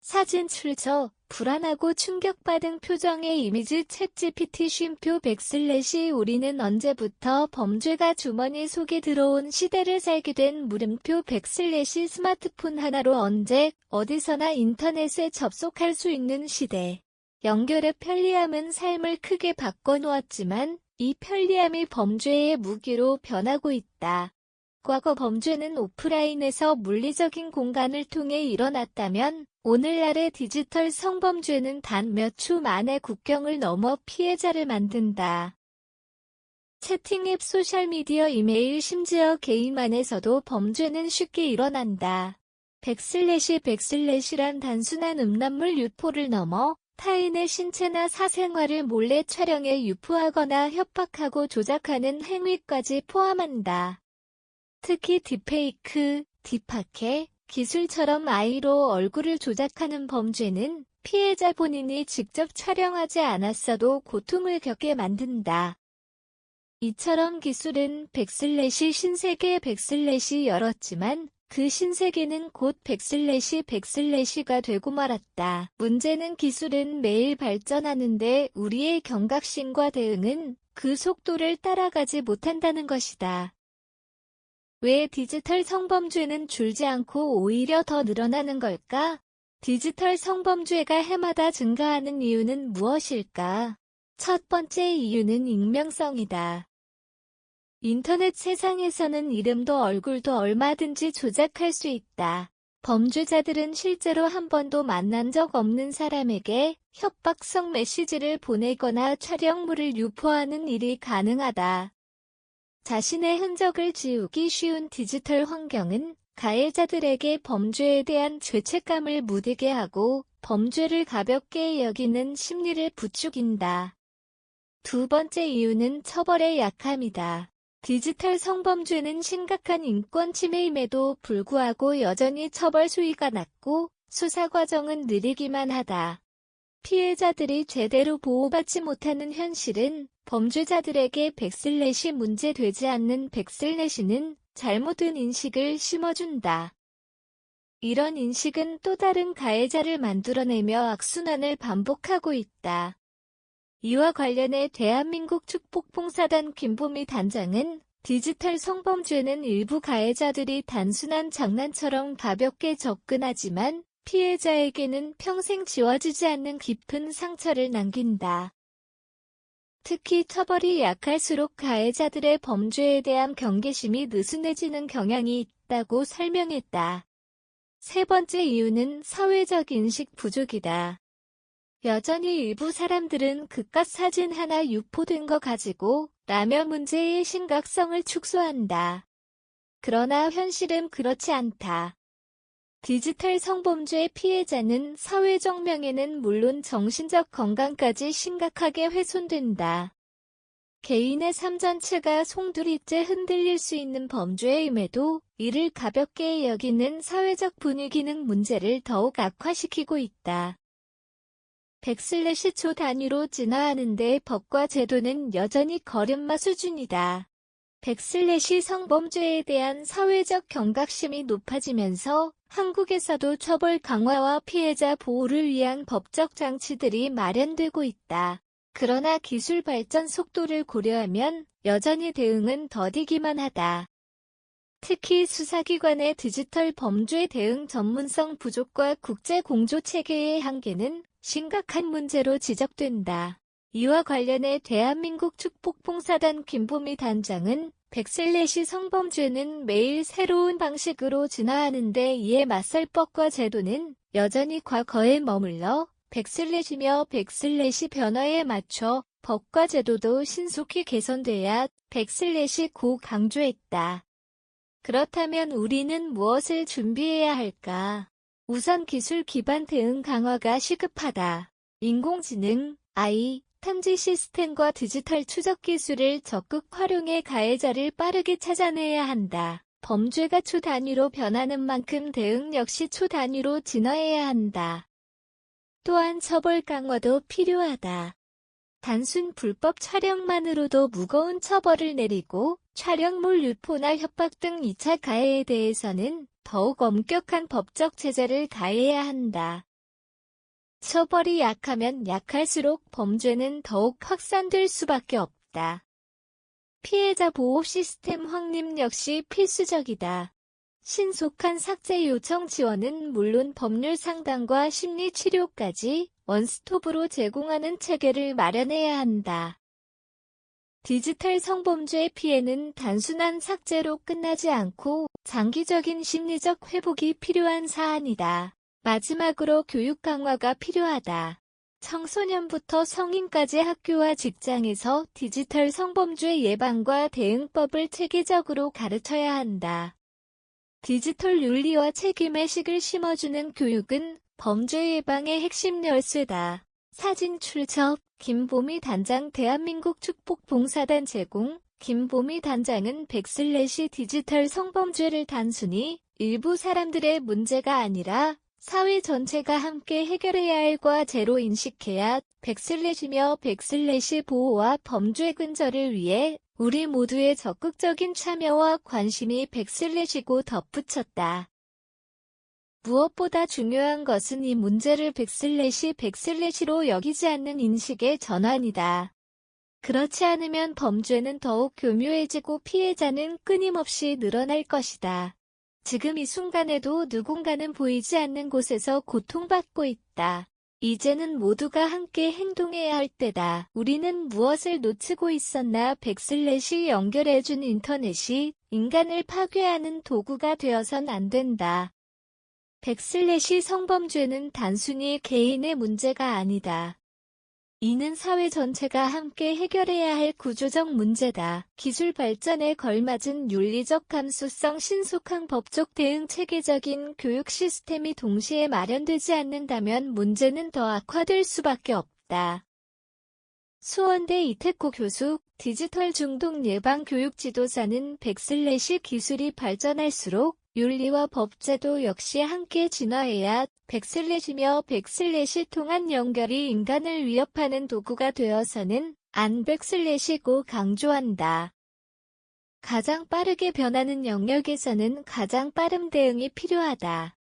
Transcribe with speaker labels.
Speaker 1: 사진 출처, 불안하고 충격받은 표정의 이미지 챗GPT 쉼표 / 우리는 언제부터 범죄가 주머니 속에 들어온 시대를 살게 된 물음표 / 스마트폰 하나로 언제, 어디서나 인터넷에 접속할 수 있는 시대. 연결의 편리함은 삶을 크게 바꿔놓았지만 이 편리함이 범죄의 무기로 변하고 있다. 과거 범죄는 오프라인에서 물리적인 공간을 통해 일어났다면 오늘날의 디지털 성범죄는 단 몇 초 만에 국경을 넘어 피해자를 만든다. 채팅 앱, 소셜미디어, 이메일, 심지어 게임 안에서도 범죄는 쉽게 일어난다. //란 단순한 음란물 유포를 넘어 타인의 신체나 사생활을 몰래 촬영해 유포하거나 협박하고 조작하는 행위까지 포함한다. 특히 딥페이크, 딥하케 기술처럼 AI로 얼굴을 조작하는 범죄는 피해자 본인이 직접 촬영하지 않았어도 고통을 겪게 만든다. 이처럼 기술은 /신세계 / 열었지만 그 신세계는 곧 /가 되고 말았다. 문제는 기술은 매일 발전하는데 우리의 경각심과 대응은 그 속도를 따라가지 못한다는 것이다. 왜 디지털 성범죄는 줄지 않고 오히려 더 늘어나는 걸까? 디지털 성범죄가 해마다 증가하는 이유는 무엇일까? 첫 번째 이유는 익명성이다. 인터넷 세상에서는 이름도 얼굴도 얼마든지 조작할 수 있다. 범죄자들은 실제로 한 번도 만난 적 없는 사람에게 협박성 메시지를 보내거나 촬영물을 유포하는 일이 가능하다. 자신의 흔적을 지우기 쉬운 디지털 환경은 가해자들에게 범죄에 대한 죄책감을 무디게 하고 범죄를 가볍게 여기는 심리를 부추긴다. 두 번째 이유는 처벌의 약함이다. 디지털 성범죄는 심각한 인권 침해임에도 불구하고 여전히 처벌 수위가 낮고 수사 과정은 느리기만 하다. 피해자들이 제대로 보호받지 못하는 현실은 범죄자들에게 / 문제되지 않는 /는 잘못된 인식을 심어준다. 이런 인식은 또 다른 가해자를 만들어내며 악순환을 반복하고 있다. 이와 관련해 대한민국 축복봉사단 김보미 단장은 디지털 성범죄는 일부 가해자들이 단순한 장난처럼 가볍게 접근하지만 피해자에게는 평생 지워지지 않는 깊은 상처를 남긴다. 특히 처벌이 약할수록 가해자들의 범죄에 대한 경계심이 느슨해지는 경향이 있다고 설명했다. 세 번째 이유는 사회적 인식 부족이다. 여전히 일부 사람들은 그깟 사진 하나 유포된 거 가지고 라면 문제의 심각성을 축소한다. 그러나 현실은 그렇지 않다. 디지털 성범죄 피해자는 사회적 명예는 물론 정신적 건강까지 심각하게 훼손된다. 개인의 삶 전체가 송두리째 흔들릴 수 있는 범죄임에도 이를 가볍게 여기는 사회적 분위기는 문제를 더욱 악화시키고 있다. /초 단위로 진화하는데 법과 제도는 여전히 걸음마 수준이다. 성범죄에 대한 사회적 경각심이 높아지면서 한국에서도 처벌 강화와 피해자 보호를 위한 법적 장치들이 마련되고 있다. 그러나 기술 발전 속도를 고려하면 여전히 대응은 더디기만 하다. 특히 수사기관의 디지털 범죄 대응 전문성 부족과 국제 공조 체계의 한계는 심각한 문제로 지적된다. 이와 관련해 대한민국 축복봉사단 김보미 단장은 성범죄는 매일 새로운 방식으로 진화하는데 이에 맞설 법과 제도는 여전히 과거에 머물러 /며 변화에 맞춰 법과 제도도 신속히 개선돼야 고 강조했다. 그렇다면 우리는 무엇을 준비해야 할까? 우선 기술 기반 대응 강화가 시급하다. 인공지능, AI, 탐지 시스템과 디지털 추적 기술을 적극 활용해 가해자를 빠르게 찾아내야 한다. 범죄가 초 단위로 변하는 만큼 대응 역시 초 단위로 진화해야 한다. 또한 처벌 강화도 필요하다. 단순 불법 촬영만으로도 무거운 처벌을 내리고 촬영물 유포나 협박 등 2차 가해에 대해서는 더욱 엄격한 법적 제재를 가해야 한다. 처벌이 약하면 약할수록 범죄는 더욱 확산될 수밖에 없다. 피해자 보호 시스템 확립 역시 필수적이다. 신속한 삭제 요청 지원은 물론 법률 상담과 심리 치료까지 원스톱으로 제공하는 체계를 마련해야 한다. 디지털 성범죄의 피해는 단순한 삭제로 끝나지 않고 장기적인 심리적 회복이 필요한 사안이다. 마지막으로 교육 강화가 필요하다. 청소년부터 성인까지 학교와 직장에서 디지털 성범죄 예방과 대응법을 체계적으로 가르쳐야 한다. 디지털 윤리와 책임의 식을 심어주는 교육은 범죄 예방의 핵심 열쇠다. 사진 출처 김보미 단장 대한민국 축복봉사단 제공 김보미 단장은 백슬래시 디지털 성범죄를 단순히 일부 사람들의 문제가 아니라 사회 전체가 함께 해결해야 할 과제로 인식해야 백슬래시며 백슬래시 보호와 범죄 근절을 위해 우리 모두의 적극적인 참여와 관심이 백슬래시고 덧붙였다. 무엇보다 중요한 것은 이 문제를 백슬래시로 여기지 않는 인식의 전환이다. 그렇지 않으면 범죄는 더욱 교묘해지고 피해자는 끊임없이 늘어날 것이다. 지금 이 순간에도 누군가는 보이지 않는 곳에서 고통받고 있다. 이제는 모두가 함께 행동해야 할 때다. 우리는 무엇을 놓치고 있었나? 백슬래시 연결해준 인터넷이 인간을 파괴하는 도구가 되어선 안 된다. 백슬래시 성범죄는 단순히 개인의 문제가 아니다. 이는 사회 전체가 함께 해결해야 할 구조적 문제다. 기술 발전에 걸맞은 윤리적 감수성 신속한 법적 대응 체계적인 교육 시스템이 동시에 마련되지 않는다면 문제는 더 악화될 수밖에 없다. 수원대 이태코 교수, 디지털 중독 예방 교육 지도사는 백슬래시 기술이 발전할수록 윤리와 법제도 역시 함께 진화해야 백슬래시며 백슬래시 통한 연결이 인간을 위협하는 도구가 되어서는 안 백슬래시고 강조한다. 가장 빠르게 변하는 영역에서는 가장 빠른 대응이 필요하다.